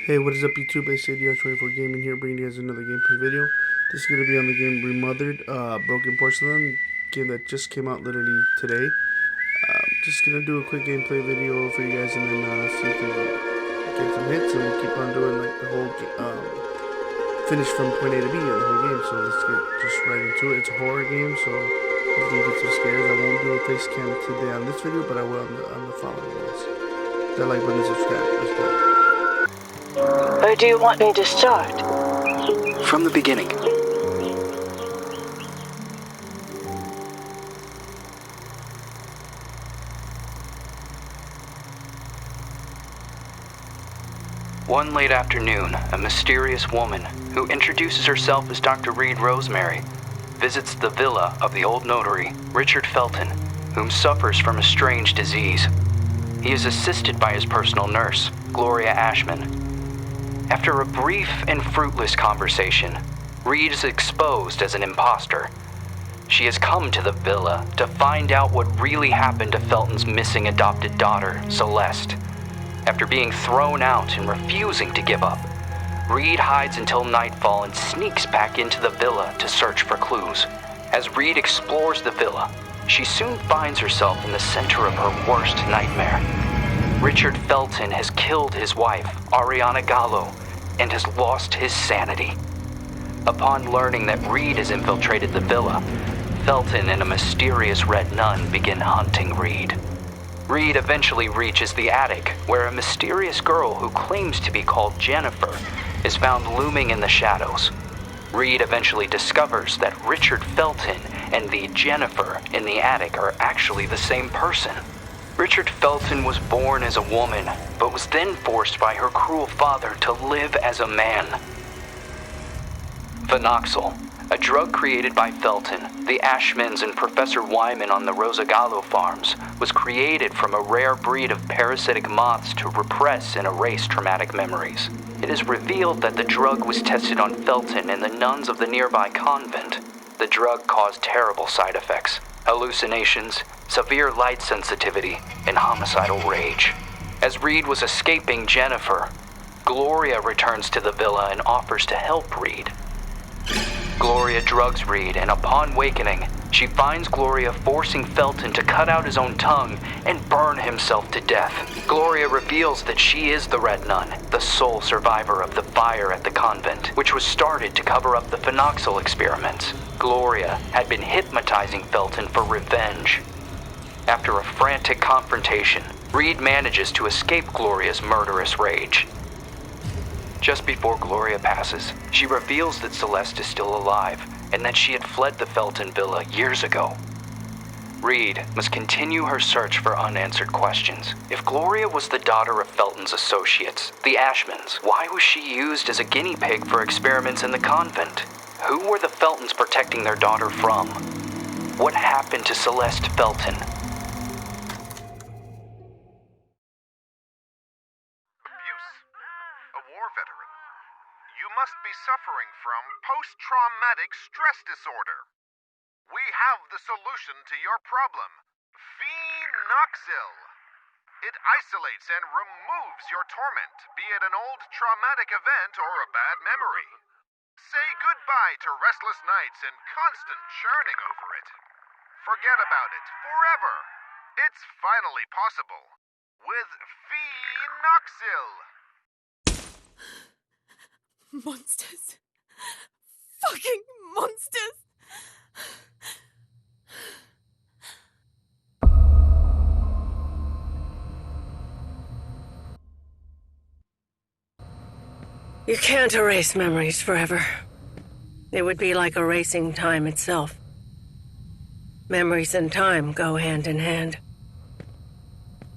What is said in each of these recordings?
Hey, what is up YouTube? It's ADR24 Gaming here, bringing you guys another gameplay video. This is going to be on the game Remothered, Broken Porcelain, game that just came out literally today. Just going to do a quick gameplay video for you guys and then see if we can get some hits and we'll keep on doing like the whole finish from point A to B in the whole game. So let's get just right into it. It's a horror game, so hopefully you get some scares. I won't do a face cam today on this video, but I will on the following ones. That like button and subscribe. Let's go. Where do you want me to start? From the beginning. One late afternoon, a mysterious woman, who introduces herself as Dr. Reed Rosemary, visits the villa of the old notary, Richard Felton, whom suffers from a strange disease. He is assisted by his personal nurse, Gloria Ashman. After a brief and fruitless conversation, Reed is exposed as an imposter. She has come to the villa to find out what really happened to Felton's missing adopted daughter, Celeste. After being thrown out and refusing to give up, Reed hides until nightfall and sneaks back into the villa to search for clues. As Reed explores the villa, she soon finds herself in the center of her worst nightmare. Richard Felton has killed his wife, Ariana Gallo, and has lost his sanity. Upon learning that Reed has infiltrated the villa, Felton and a mysterious red nun begin hunting Reed. Reed eventually reaches the attic, where a mysterious girl who claims to be called Jennifer is found looming in the shadows. Reed eventually discovers that Richard Felton and the Jennifer in the attic are actually the same person. Richard Felton was born as a woman, but was then forced by her cruel father to live as a man. Phenoxyl, a drug created by Felton, the Ashmans, and Professor Wyman on the Rosagallo farms, was created from a rare breed of parasitic moths to repress and erase traumatic memories. It is revealed that the drug was tested on Felton and the nuns of the nearby convent. The drug caused terrible side effects: hallucinations, severe light sensitivity, and homicidal rage. As Reed was escaping Jennifer, Gloria returns to the villa and offers to help Reed. Gloria drugs Reed, and upon wakening, she finds Gloria forcing Felton to cut out his own tongue and burn himself to death. Gloria reveals that she is the Red Nun, the sole survivor of the fire at the convent, which was started to cover up the phenoxyl experiments. Gloria had been hypnotizing Felton for revenge. After a frantic confrontation, Reed manages to escape Gloria's murderous rage. Just before Gloria passes, she reveals that Celeste is still alive and that she had fled the Felton villa years ago. Reed must continue her search for unanswered questions. If Gloria was the daughter of Felton's associates, the Ashmans, why was she used as a guinea pig for experiments in the convent? Who were the Feltons protecting their daughter from? What happened to Celeste Felton? Must be suffering from post-traumatic stress disorder. We have the solution to your problem. Phenoxyl. It isolates and removes your torment, be it an old traumatic event or a bad memory. Say goodbye to restless nights and constant churning over it. Forget about it forever. It's finally possible with Phenoxyl. Monsters. Fucking monsters. You can't erase memories forever. It would be like erasing time itself. Memories and time go hand in hand.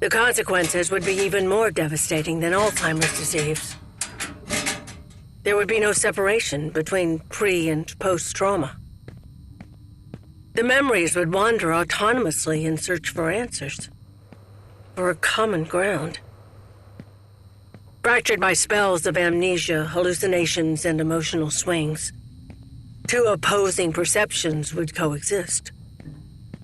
The consequences would be even more devastating than Alzheimer's disease. There would be no separation between pre- and post-trauma. The memories would wander autonomously in search for answers, for a common ground. Fractured by spells of amnesia, hallucinations, and emotional swings, two opposing perceptions would coexist,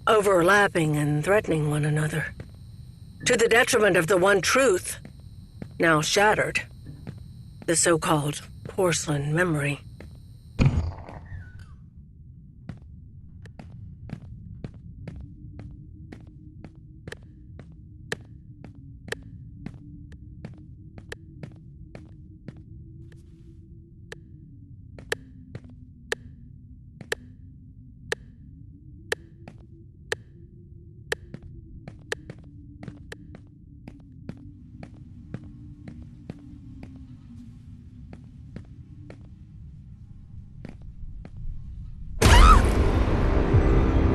overlapping and threatening one another. to the detriment of the one truth, now shattered. The so-called porcelain memory.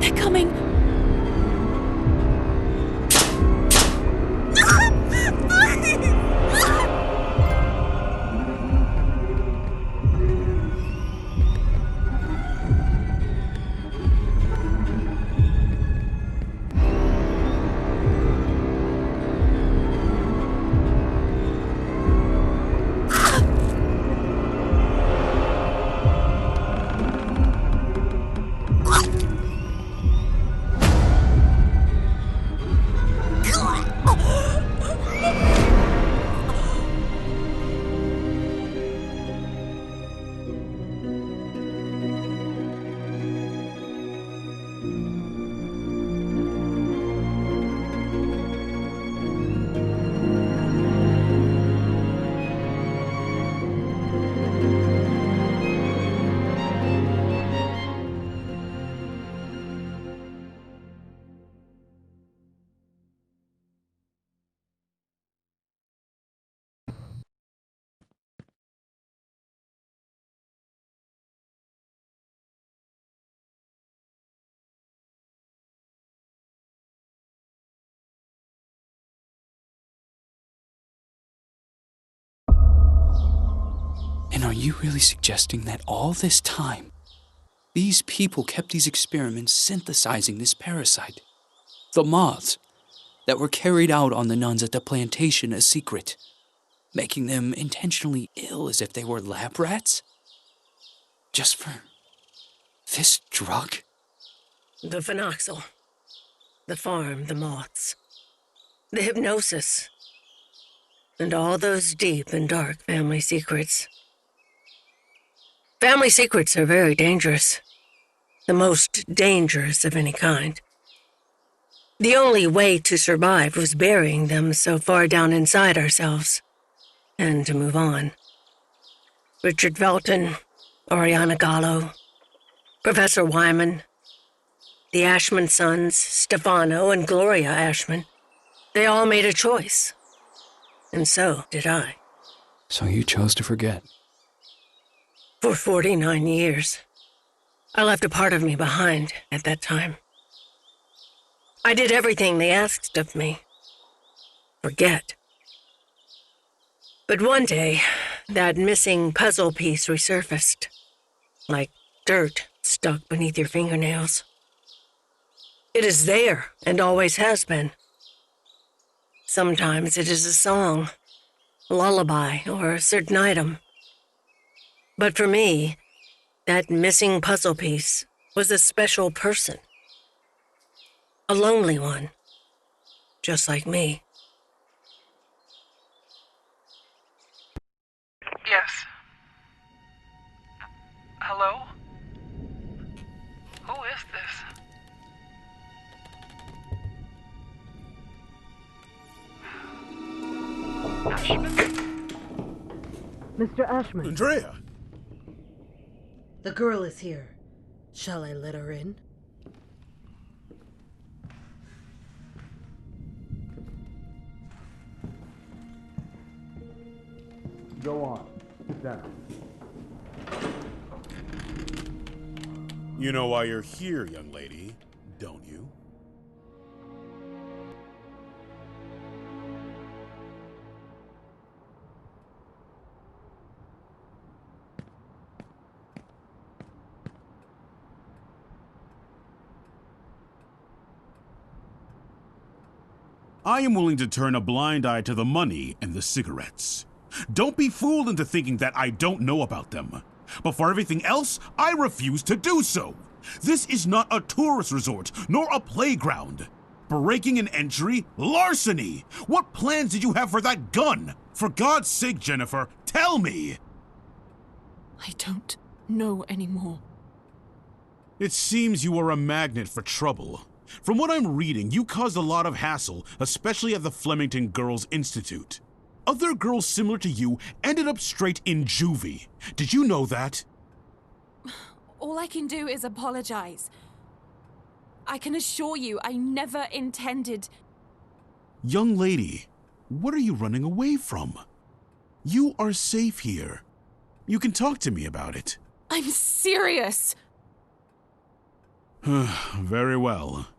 They're coming. And are you really suggesting that all this time, these people kept these experiments synthesizing this parasite? The moths that were carried out on the nuns at the plantation a secret, making them intentionally ill as if they were lab rats? Just for this drug? The phenoxyl. The farm, the moths. The hypnosis. And all those deep and dark family secrets. Family secrets are very dangerous. The most dangerous of any kind. The only way to survive was burying them so far down inside ourselves. And to move on. Richard Felton, Oriana Gallo, Professor Wyman, the Ashman sons, Stefano and Gloria Ashman. They all made a choice. And so did I. So you chose to forget. For 49 years. I left a part of me behind at that time. I did everything they asked of me. Forget. But one day, that missing puzzle piece resurfaced. Like dirt stuck beneath your fingernails. It is there, and always has been. Sometimes it is a song, a lullaby, or a certain item. But for me, that missing puzzle piece was a special person. A lonely one, just like me. Yes. Hello? Who is this? Ashman? Mr. Ashman, Andrea! the girl is here. Shall I let her in? Go on. Sit down. You know why you're here, young lady, don't you? I am willing to turn a blind eye to the money and the cigarettes. Don't be fooled into thinking that I don't know about them. But for everything else, I refuse to do so. This is not a tourist resort, nor a playground. Breaking an entry? Larceny! What plans did you have for that gun? For God's sake, Jennifer, tell me! I don't know anymore. It seems you are a magnet for trouble. From what I'm reading, you caused a lot of hassle, especially at the Flemington Girls Institute. Other girls similar to you ended up straight in juvie. Did you know that? All I can do is apologize. I can assure you, I never intended... Young lady, what are you running away from? You are safe here. You can talk to me about it. I'm serious! Very well.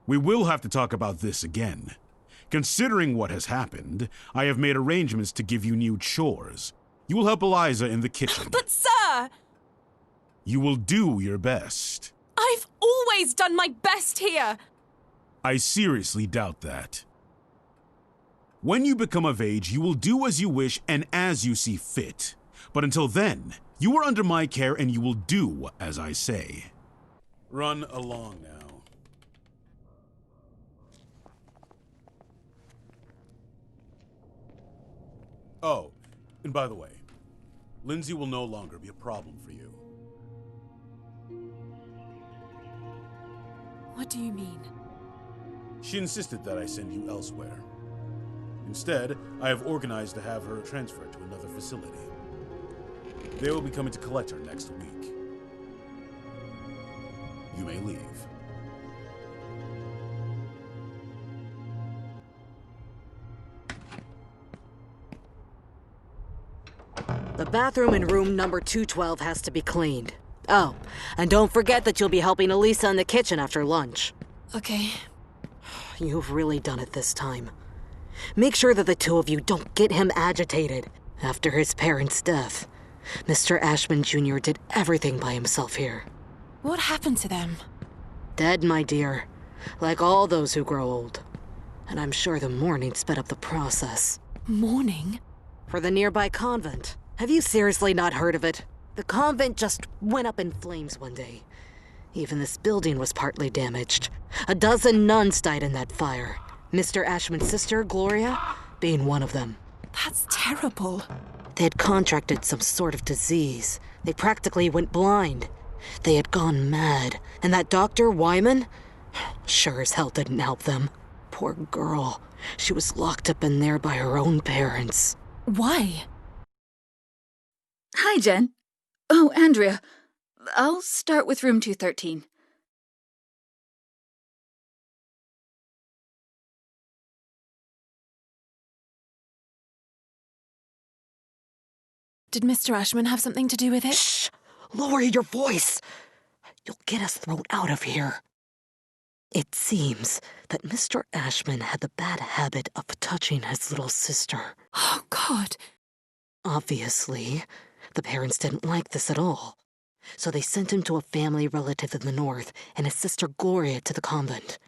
We will have to talk about this again. Considering what has happened, I have made arrangements to give you new chores. You will help Eliza in the kitchen. But sir! You will do your best. I've always done my best here! I seriously doubt that. When you become of age, you will do as you wish and as you see fit. But until then, you are under my care and you will do as I say. Run along now. Oh, and by the way, Lindsay will no longer be a problem for you. What do you mean? She insisted that I send you elsewhere. Instead, I have organized to have her transferred to another facility. They will be coming to collect her next week. You may leave. The bathroom in room number 212 has to be cleaned. Oh, and don't forget that you'll be helping Elisa in the kitchen after lunch. Okay. You've really done it this time. Make sure that the two of you don't get him agitated. After his parents' death, Mr. Ashman Jr. did everything by himself here. What happened to them? Dead, my dear. Like all those who grow old. And I'm sure the mourning sped up the process. Mourning? For the nearby convent. Have you seriously not heard of it? The convent just went up in flames one day. Even this building was partly damaged. 12 nuns died in that fire. Mr. Ashman's sister, Gloria, being one of them. That's terrible. They had contracted some sort of disease. They practically went blind. They had gone mad. And that Dr. Wyman? Sure as hell didn't help them. Poor girl. She was locked up in there by her own parents. Why? Hi, Jen. Oh, Andrea. I'll start with room 213. Did Mr. Ashman have something to do with it? Shh! Lower your voice! You'll get us thrown out of here. It seems that Mr. Ashman had the bad habit of touching his little sister. Oh, God. Obviously, the parents didn't like this at all. So they sent him to a family relative in the north and his sister Gloria to the convent.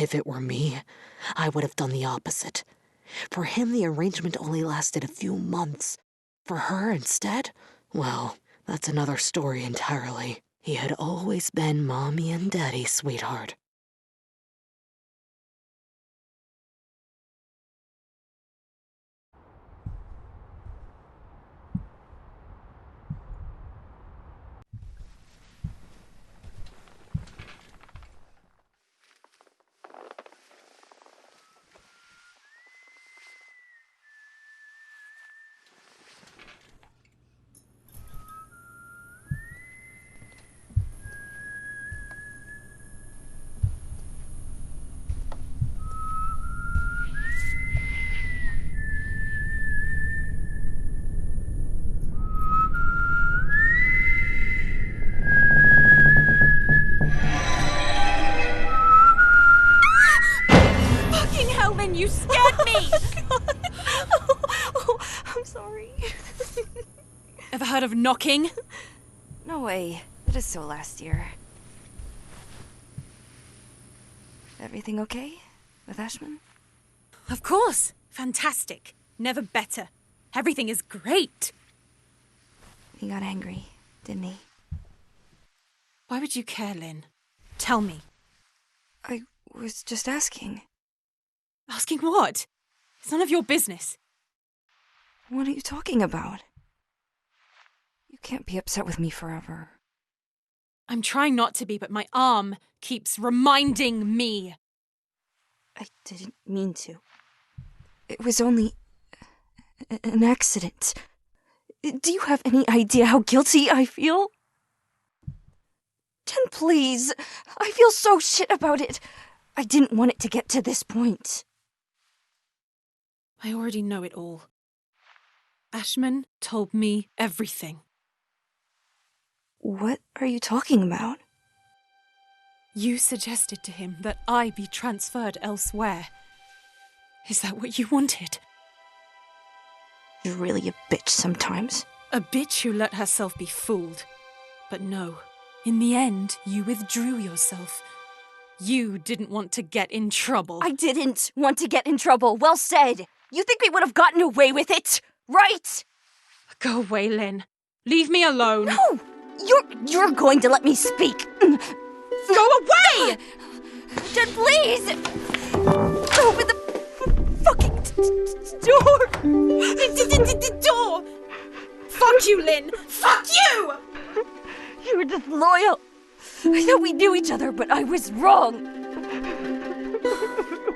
If it were me, I would have done the opposite. For him, the arrangement only lasted a few months. For her, instead, well, that's another story entirely. He had always been Mommy and Daddy's sweetheart. Fucking hell, then you scared me! I'm sorry. Ever heard of knocking? No way. That is so last year. Everything okay with Ashman? Of course. Fantastic. Never better. Everything is great. He got angry, didn't he? Why would you care, Lynn? Tell me. I was just asking. Asking what? It's none of your business. What are you talking about? You can't be upset with me forever. I'm trying not to be, but my arm keeps reminding me. I didn't mean to. It was only an accident. Do you have any idea how guilty I feel? Jen, please. I feel so shit about it. I didn't want it to get to this point. I already know it all. Ashman told me everything. What are you talking about? You suggested to him that I be transferred elsewhere. Is that what you wanted? You're really a bitch sometimes. A bitch who let herself be fooled. But no, in the end, you withdrew yourself. You didn't want to get in trouble. I didn't want to get in trouble. Well said. You think we would have gotten away with it, right? Go away, Lynn. Leave me alone. No! You're going to let me speak. Go away! Jen, please! Open the fucking door! The door! Fuck you, Lynn! Fuck you! You were disloyal. I thought we knew each other, but I was wrong.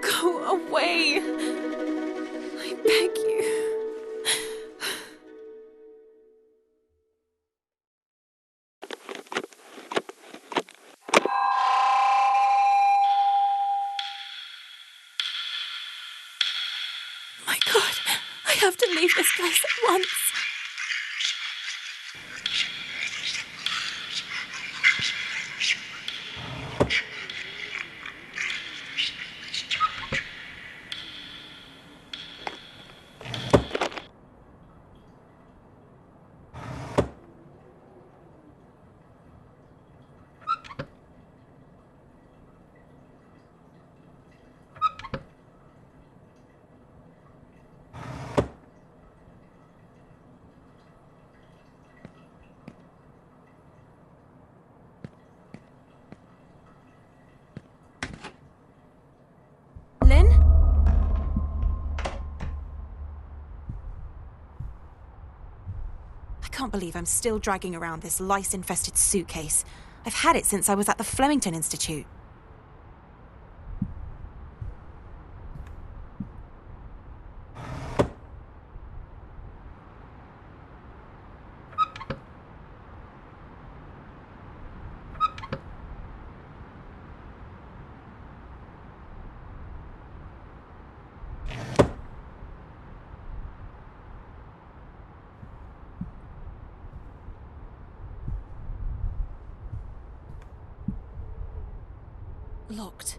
Go away. I beg you. My God, I have to leave this place at once. Lynn? I can't believe I'm still dragging around this lice-infested suitcase. I've had it since I was at the Flemington Institute. Locked.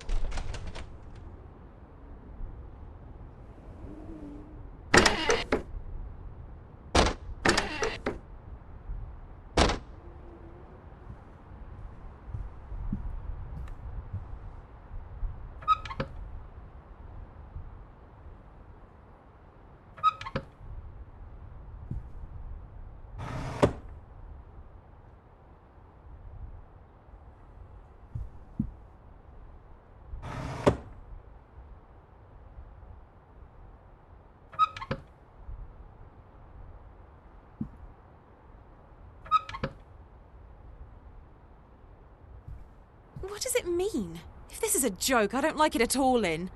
What does it mean? If this is a joke, I don't like it at all, Lynn.